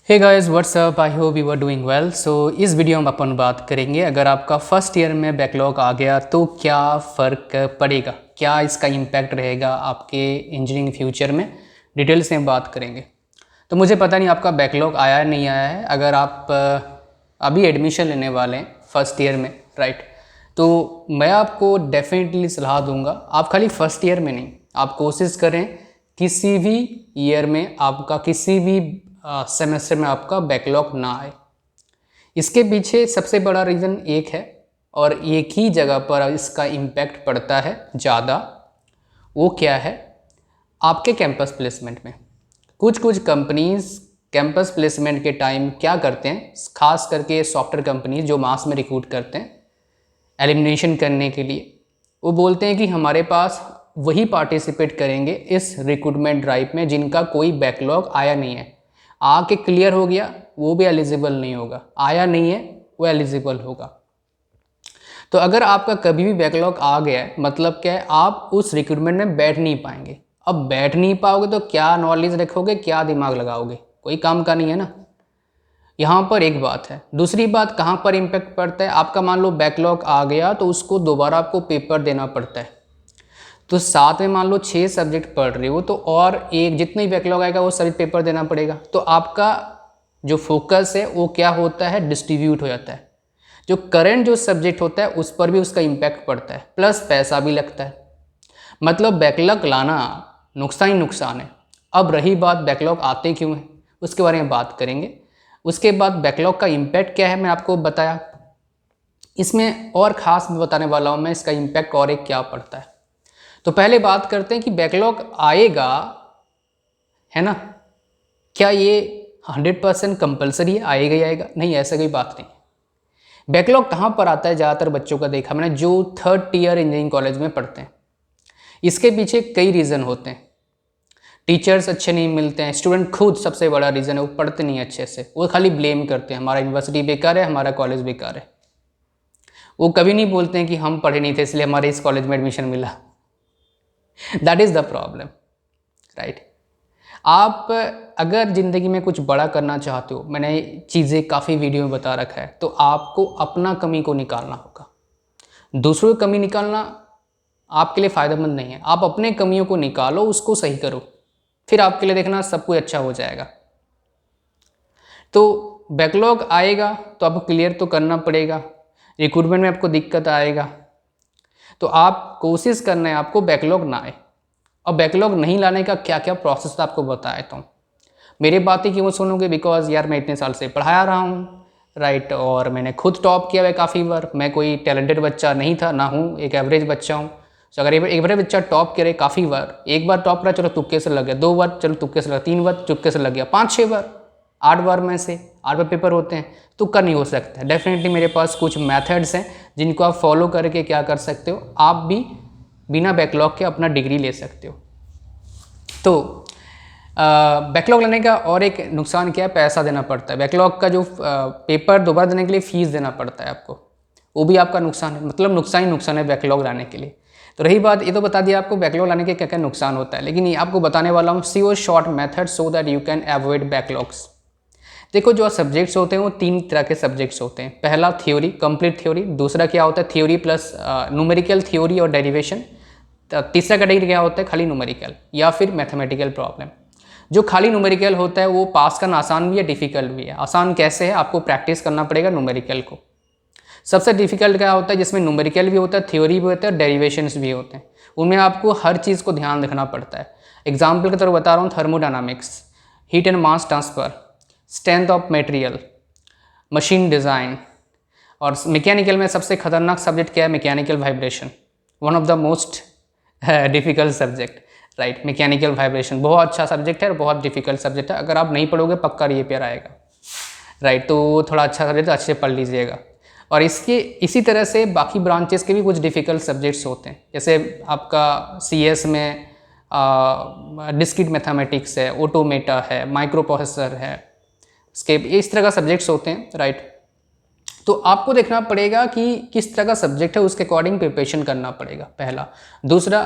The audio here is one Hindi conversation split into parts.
Hey guys what's up, I hope you are doing well. So इस वीडियो में अपन बात करेंगे अगर आपका फर्स्ट ईयर में बैकलॉग आ गया तो क्या फ़र्क पड़ेगा, क्या इसका इम्पैक्ट रहेगा आपके इंजीनियरिंग फ्यूचर में। डिटेल्स में बात करेंगे। तो मुझे पता नहीं आपका बैकलॉग आया है नहीं आया है। अगर आप अभी एडमिशन लेने वाले हैं फर्स्ट ईयर में, राइट, तो मैं आपको डेफिनेटली सलाह दूंगा आप खाली फर्स्ट ईयर में नहीं, आप कोशिश करें किसी भी ईयर में आपका किसी भी सेमेस्टर में आपका बैकलॉग ना आए। इसके पीछे सबसे बड़ा रीज़न एक है और एक ही जगह पर इसका इम्पैक्ट पड़ता है ज़्यादा। वो क्या है? आपके कैंपस प्लेसमेंट में कुछ कुछ कंपनीज कैंपस प्लेसमेंट के टाइम क्या करते हैं, खास करके सॉफ्टवेयर कंपनीज जो मास में रिक्रूट करते हैं एलिमिनेशन करने के लिए, वो बोलते हैं कि हमारे पास वही पार्टिसिपेट करेंगे इस रिक्रूटमेंट ड्राइव में जिनका कोई बैकलॉग आया नहीं है। आके क्लियर हो गया वो भी एलिजिबल नहीं होगा, आया नहीं है वो एलिजिबल होगा। तो अगर आपका कभी भी बैकलॉग आ गया है मतलब क्या है, आप उस रिक्रूटमेंट में बैठ नहीं पाएंगे। अब बैठ नहीं पाओगे तो क्या नॉलेज रखोगे, क्या दिमाग लगाओगे, कोई काम का नहीं है ना। यहाँ पर एक बात है। दूसरी बात कहाँ पर इम्पैक्ट पड़ता है, आपका मान लो बैकलॉग आ गया तो उसको दोबारा आपको पेपर देना पड़ता है। तो साथ में मान लो 6 सब्जेक्ट पढ़ रहे हो तो और एक जितना ही बैकलॉग आएगा वो सभी पेपर देना पड़ेगा। तो आपका जो फोकस है वो क्या होता है, डिस्ट्रीब्यूट हो जाता है। जो करंट जो सब्जेक्ट होता है उस पर भी उसका इम्पैक्ट पड़ता है, प्लस पैसा भी लगता है। मतलब बैकलॉग लाना नुकसान ही नुकसान है। अब रही बात बैकलॉग आते क्यों हैं, उसके बारे में बात करेंगे। उसके बाद बैकलॉग का इम्पैक्ट क्या है मैं आपको बताया, इसमें और ख़ास बताने वाला हूँ मैं इसका इम्पैक्ट और एक क्या पड़ता है। तो पहले बात करते हैं कि बैकलॉग आएगा, है ना, क्या ये 100% कंपलसरी है, आएगा ही आएगा? नहीं, ऐसा कोई बात नहीं। बैकलॉग कहाँ पर आता है, ज़्यादातर बच्चों का देखा मैंने जो 3rd ईयर इंजीनियरिंग कॉलेज में पढ़ते हैं। इसके पीछे कई रीज़न होते हैं। टीचर्स अच्छे नहीं मिलते हैं, स्टूडेंट खुद सबसे बड़ा रीज़न है, वो पढ़ते नहीं अच्छे से, वो खाली ब्लेम करते हैं हमारा यूनिवर्सिटी बेकार है, हमारा कॉलेज बेकार है। वो कभी नहीं बोलते हैं कि हम पढ़े नहीं थे इसलिए हमारे इस कॉलेज में एडमिशन मिला। That is the problem, right. आप अगर ज़िंदगी में कुछ बड़ा करना चाहते हो, मैंने चीज़ें काफ़ी वीडियो में बता रखा है, तो आपको अपना कमी को निकालना होगा। दूसरों की कमी निकालना आपके लिए फ़ायदेमंद नहीं है। आप अपने कमियों को निकालो, उसको सही करो, फिर आपके लिए देखना सब कुछ अच्छा हो जाएगा। तो बैकलॉग आएगा तो आपको क्लियर तो करना पड़ेगा, रिक्रूटमेंट में आपको दिक्कत आएगा, तो आप कोशिश करना है आपको बैकलॉग ना आए। और बैकलॉग नहीं लाने का क्या क्या प्रोसेस आपको बता देता हूँ। मेरी बातें क्यों सुनोगे, बिकॉज यार मैं इतने साल से पढ़ाया रहा हूँ, राइट, और मैंने खुद टॉप किया है काफ़ी बार। मैं कोई टैलेंटेड बच्चा नहीं था ना हूँ, एक एवरेज बच्चा हूँ। तो अगर एक एवरेज बच्चा टॉप करे काफ़ी बार, एक बार टॉप रहा चलो तुक्के से लग गया, 2 बार चलो तुक्के से लगा, 3 बार तुक्के से लग गया, 5-6 बार, 8 बार में से 8 बार पेपर होते हैं, तुक्का नहीं हो सकता है। डेफिनेटली मेरे पास कुछ मेथड्स हैं जिनको आप फॉलो करके क्या कर सकते हो, आप भी बिना बैकलॉग के अपना डिग्री ले सकते हो। तो बैकलॉग लेने का और एक नुकसान क्या है, पैसा देना पड़ता है। बैकलॉग का जो पेपर दोबारा देने के लिए फ़ीस देना पड़ता है आपको, वो भी आपका नुकसान है। मतलब नुकसान ही नुकसान है बैकलॉग लाने के लिए। तो रही बात, ये तो बता दिया आपको बैकलॉग लाने के क्या क्या नुकसान होता है, लेकिन ये आपको बताने वाला हूँ CO short method so that you can avoid backlogs. देखो जो सब्जेक्ट्स होते हैं वो 3 तरह के सब्जेक्ट्स होते हैं। पहला थ्योरी, कंप्लीट थ्योरी। दूसरा क्या होता है, थ्योरी प्लस न्यूमेरिकल थ्योरी और डेरिवेशन। तीसरा कैटेगरी क्या होता है, खाली न्यूमेरिकल या फिर मैथमेटिकल प्रॉब्लम। जो खाली न्यूमेरिकल होता है वो पास करना आसान भी है, डिफिकल्ट भी है। आसान कैसे है, आपको प्रैक्टिस करना पड़ेगा न्यूमेरिकल को। सबसे डिफिकल्ट क्या होता है, जिसमें न्यूमेरिकल भी होता है, थ्योरी भी होता है, डेरिवेशंस भी होते हैं। उनमें आपको हर चीज़ को ध्यान रखना पड़ता है। एग्जाम्पल के तौर पर बता रहा हूँ, thermodynamics, heat and mass transfer, strength of material, machine design. और मैकेनिकल में सबसे खतरनाक सब्जेक्ट क्या है, mechanical vibration, one of the most difficult subject, right. Mechanical vibration बहुत अच्छा सब्जेक्ट है और बहुत डिफ़िकल्ट सब्जेक्ट है। अगर आप नहीं पढ़ोगे पक्का रीपेयर आएगा, राइट। तो थोड़ा अच्छा सब्जेक्ट अच्छे से पढ़ लीजिएगा। और इसके इसी तरह से बाकी ब्रांचेस के भी कुछ डिफ़िकल्ट सब्जेक्ट्स होते हैं, जैसे आपका सीएस में डिस्क्रीट मैथमेटिक्स है, ऑटोमेटा है, माइक्रो प्रोसेसर है, इसके इस तरह का सब्जेक्ट्स होते हैं, राइट। तो आपको देखना पड़ेगा कि किस तरह का सब्जेक्ट है, उसके अकॉर्डिंग प्रिपरेशन करना पड़ेगा, पहला। दूसरा,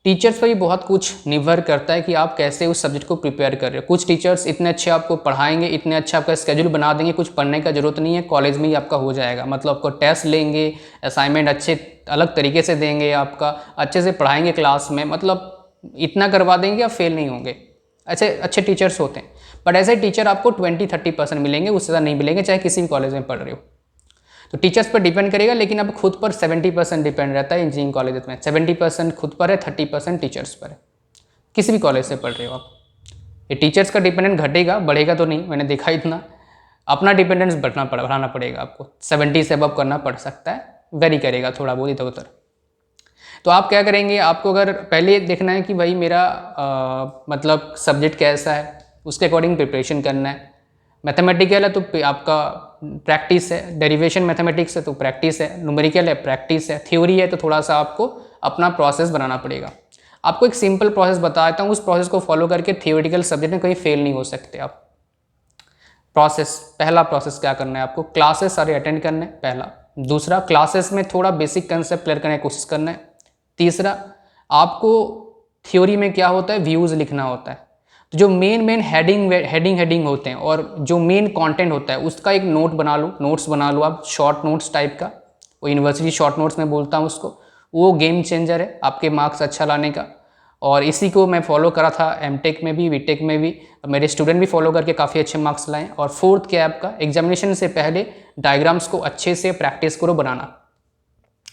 टीचर्स पर भी बहुत कुछ निर्भर करता है कि आप कैसे उस सब्जेक्ट को प्रिपेयर कर रहे हो। कुछ टीचर्स इतने अच्छे आपको पढ़ाएंगे, इतने अच्छा आपका स्केड्यूल बना देंगे, कुछ पढ़ने का ज़रूरत नहीं है, कॉलेज में ही आपका हो जाएगा। मतलब आपको टेस्ट लेंगे, असाइनमेंट अच्छे अलग तरीके से देंगे, आपका अच्छे से पढ़ाएंगे क्लास में, मतलब इतना करवा देंगे, आप फेल नहीं होंगे। अच्छे अच्छे टीचर्स होते हैं, बट ऐसे टीचर आपको 20-30% मिलेंगे, उससे ज़्यादा नहीं मिलेंगे, चाहे किसी भी कॉलेज में पढ़ रहे हो। तो टीचर्स पर डिपेंड करेगा, लेकिन अब खुद पर 70% डिपेंड रहता है इंजीनियरिंग कॉलेज में। 70% खुद पर है, 30% टीचर्स पर है, किसी भी कॉलेज से पढ़ रहे हो आप। ये टीचर्स का डिपेंडेंस घटेगा, बढ़ेगा तो नहीं, मैंने देखा इतना। अपना डिपेंडेंस बढ़ाना पड़ेगा आपको, 70 से अबव करना पड़ सकता है, वेरी करेगा थोड़ा बहुत इधर उधर। तो आप क्या करेंगे, आपको अगर पहले देखना है कि भाई मेरा मतलब सब्जेक्ट कैसा है, उसके अकॉर्डिंग प्रिपरेशन करना है। मैथमेटिकल है तो आपका प्रैक्टिस है, डेरिवेशन मैथमेटिक्स है तो प्रैक्टिस है, न्यूमेरिकल है प्रैक्टिस है, थ्योरी है तो थोड़ा सा आपको अपना प्रोसेस बनाना पड़ेगा। आपको एक सिंपल प्रोसेस बताता हूँ, उस प्रोसेस को फॉलो करके थियोरेटिकल सब्जेक्ट में कहीं फेल नहीं हो सकते आप। पहला प्रोसेस क्या करना है आपको, क्लासेस सारे अटेंड करने हैं, पहला। दूसरा, क्लासेस में थोड़ा बेसिक कंसेप्ट क्लियर करने की कोशिश करना है। तीसरा, आपको थ्योरी में क्या होता है, व्यूज़ लिखना होता है। तो जो मेन हेडिंग होते हैं और जो मेन कंटेंट होता है उसका एक नोट्स बना लो आप, शॉर्ट नोट्स टाइप का। वो यूनिवर्सिटी शॉर्ट नोट्स में बोलता हूँ उसको। वो गेम चेंजर है आपके मार्क्स अच्छा लाने का। और इसी को मैं फॉलो करा था एमटेक में भी, बीटेक में भी, मेरे स्टूडेंट भी फॉलो करके काफ़ी अच्छे मार्क्स लाए। और फोर्थ क्या है आपका, एग्जामिनेशन से पहले डायग्राम्स को अच्छे से प्रैक्टिस करो बनाना।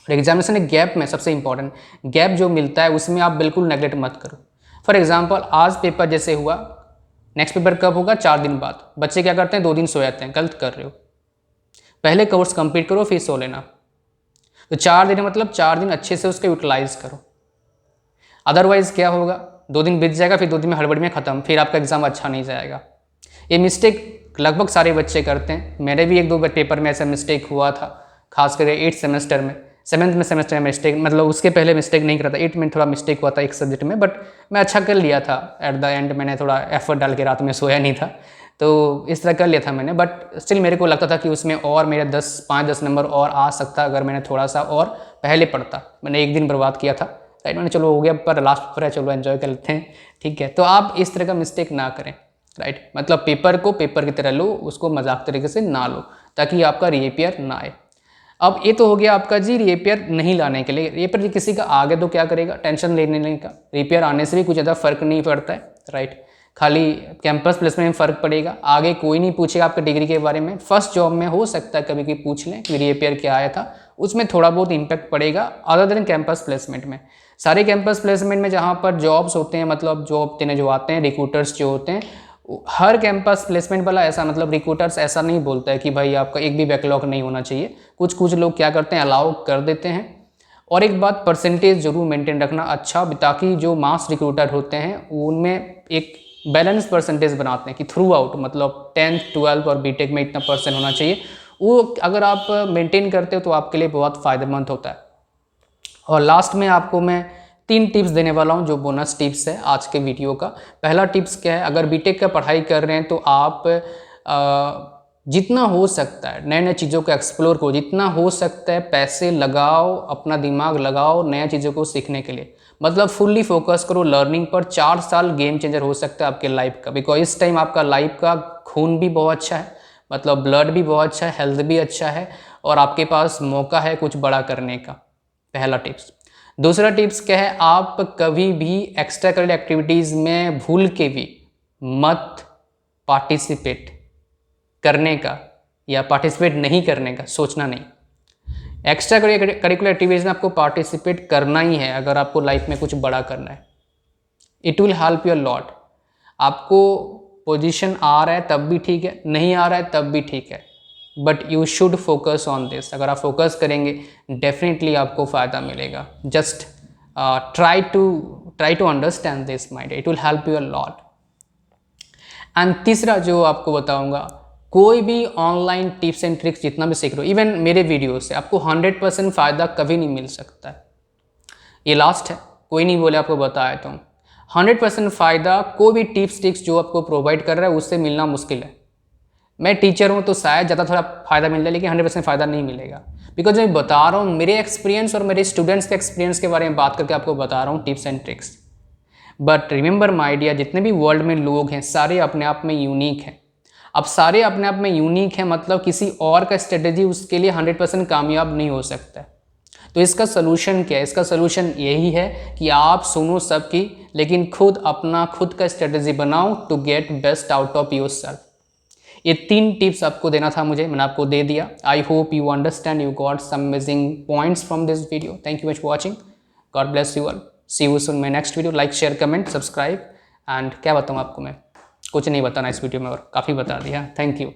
और एग्जामिनेशन गैप में सबसे इंपॉर्टेंट, गैप जो मिलता है उसमें आप बिल्कुल नेगलेक्ट मत करो। फॉर एग्जाम्पल, आज पेपर जैसे हुआ, नेक्स्ट पेपर कब होगा, 4 दिन बाद। बच्चे क्या करते हैं, 2 दिन सो जाते हैं, गलत कर रहे हो। पहले कोर्स कंप्लीट करो फिर सो लेना। तो 4 दिन मतलब 4 दिन अच्छे से उसका यूटिलाइज करो। अदरवाइज क्या होगा, 2 दिन बीत जाएगा, फिर 2 दिन में हड़बड़ी में ख़त्म, फिर आपका एग्जाम अच्छा नहीं जाएगा। ये मिस्टेक लगभग सारे बच्चे करते हैं, मेरे भी 1-2 पेपर में ऐसा मिस्टेक हुआ था, खासकर 8th सेमेस्टर में। 7th सेमेस्टर में मिस्टेक, मतलब उसके पहले मिस्टेक नहीं करा था, 8 में थोड़ा मिस्टेक हुआ था एक सब्जेक्ट में, बट मैं अच्छा कर लिया था एट द एंड। मैंने थोड़ा एफर्ट डाल के रात में सोया नहीं था, तो इस तरह कर लिया था मैंने। बट स्टिल मेरे को लगता था कि उसमें और मेरे 5-10 नंबर और आ सकता अगर मैंने थोड़ा सा और पहले पढ़ता। मैंने 1 दिन बर्बाद किया था, राइट। मैंने चलो हो गया, पर लास्ट पेपर है, चलो एंजॉय कर लेते हैं, ठीक है। तो आप इस तरह का मिस्टेक ना करें, राइट। मतलब पेपर को पेपर की तरह लो, उसको मजाक तरीके से ना लो, ताकि आपका रीअपियर ना आए। अब ये तो हो गया आपका जी रीअपियर नहीं लाने के लिए। रीअपियर किसी का आ गया तो क्या करेगा, टेंशन लेने का। रीअपियर आने से भी कुछ ज़्यादा फर्क नहीं पड़ता है, राइट। खाली कैंपस प्लेसमेंट में फ़र्क पड़ेगा, आगे कोई नहीं पूछेगा आपके डिग्री के बारे में। फर्स्ट जॉब में हो सकता है कभी कभी पूछ लें कि रीअपियर क्या आया था, उसमें थोड़ा बहुत इम्पैक्ट पड़ेगा, अदर देन कैंपस प्लेसमेंट में। सारे कैंपस प्लेसमेंट में जहाँ पर जॉब्स होते हैं, मतलब जॉब देने जो आते हैं रिक्रूटर्स जो होते हैं, हर कैंपस प्लेसमेंट वाला ऐसा, मतलब रिक्रूटर्स ऐसा नहीं बोलता है कि भाई आपका एक भी बैकलॉग नहीं होना चाहिए। कुछ लोग क्या करते हैं, अलाउ कर देते हैं। और एक बात, परसेंटेज जरूर मेंटेन रखना अच्छा, ताकि जो मास रिक्रूटर होते हैं उनमें एक बैलेंस परसेंटेज बनाते हैं कि थ्रू आउट, मतलब 10th 12th और बीटेक में इतना % होना चाहिए। वो अगर आप मेंटेन करते हो तो आपके लिए बहुत फ़ायदेमंद होता है। और लास्ट में आपको मैं 3 टिप्स देने वाला हूं जो बोनस टिप्स है आज के वीडियो का। पहला टिप्स क्या है, अगर बीटेक का पढ़ाई कर रहे हैं तो आप जितना हो सकता है नए नए चीज़ों को एक्सप्लोर करो, जितना हो सकता है पैसे लगाओ, अपना दिमाग लगाओ नए चीज़ों को सीखने के लिए। मतलब फुल्ली फोकस करो लर्निंग पर। 4 साल गेम चेंजर हो सकता है आपके लाइफ का, बिकॉज इस टाइम आपका लाइफ का खून भी बहुत अच्छा है, मतलब ब्लड भी बहुत अच्छा है, हेल्थ भी अच्छा है, और आपके पास मौका है कुछ बड़ा करने का। पहला टिप्स। दूसरा टिप्स क्या है, आप कभी भी एक्स्ट्रा करिकुलर एक्टिविटीज़ में भूल के भी मत पार्टिसिपेट करने का या पार्टिसिपेट नहीं करने का सोचना नहीं। एक्स्ट्रा करिकुलर एक्टिविटीज़ में आपको पार्टिसिपेट करना ही है अगर आपको लाइफ में कुछ बड़ा करना है। It will help you a lot. आपको पोजीशन आ रहा है तब भी ठीक है, नहीं आ रहा है तब भी ठीक है, but you should focus on this. अगर आप फोकस करेंगे डेफिनेटली आपको फ़ायदा मिलेगा। Just try to understand this mind, it will help you a lot. And तीसरा जो आपको बताऊंगा, कोई भी ऑनलाइन टिप्स एंड ट्रिक्स जितना भी सीख रहे हो, इवन मेरे वीडियो से आपको 100% फ़ायदा कभी नहीं मिल सकता है। ये लास्ट है, कोई नहीं बोले आपको बताया तो 100% फ़ायदा कोई भी टिप्स ट्रिक्स जो आपको प्रोवाइड कर रहा है उससे मिलना मुश्किल है। मैं टीचर हूँ तो शायद ज़्यादा थोड़ा फ़ायदा मिल जाए, लेकिन 100% फ़ायदा नहीं मिलेगा। बिकॉज मैं बता रहा हूँ मेरे एक्सपीरियंस और मेरे स्टूडेंट्स के एक्सपीरियंस के बारे में बात करके आपको बता रहा हूँ tips and tricks. But remember my dear, जितने भी वर्ल्ड में लोग हैं सारे अपने आप में यूनिक हैं। अब सारे अपने आप में यूनिक हैं मतलब किसी और का स्ट्रेटेजी उसके लिए 100% कामयाब नहीं हो सकता है। तो इसका सोल्यूशन क्या है? इसका सोल्यूशन यही है कि आप सुनो सबकी, लेकिन खुद का स्ट्रेटेजी बनाओ to get best out of yourself. ये 3 टिप्स आपको देना था मुझे, मैंने आपको दे दिया। I hope you understand, you got some amazing points from this video. Thank you much for watching. God bless you all. See you soon my next video. Like share comment subscribe. And क्या बताऊँ आपको मैं, कुछ नहीं बताना इस वीडियो में और काफ़ी बता दिया। Thank you.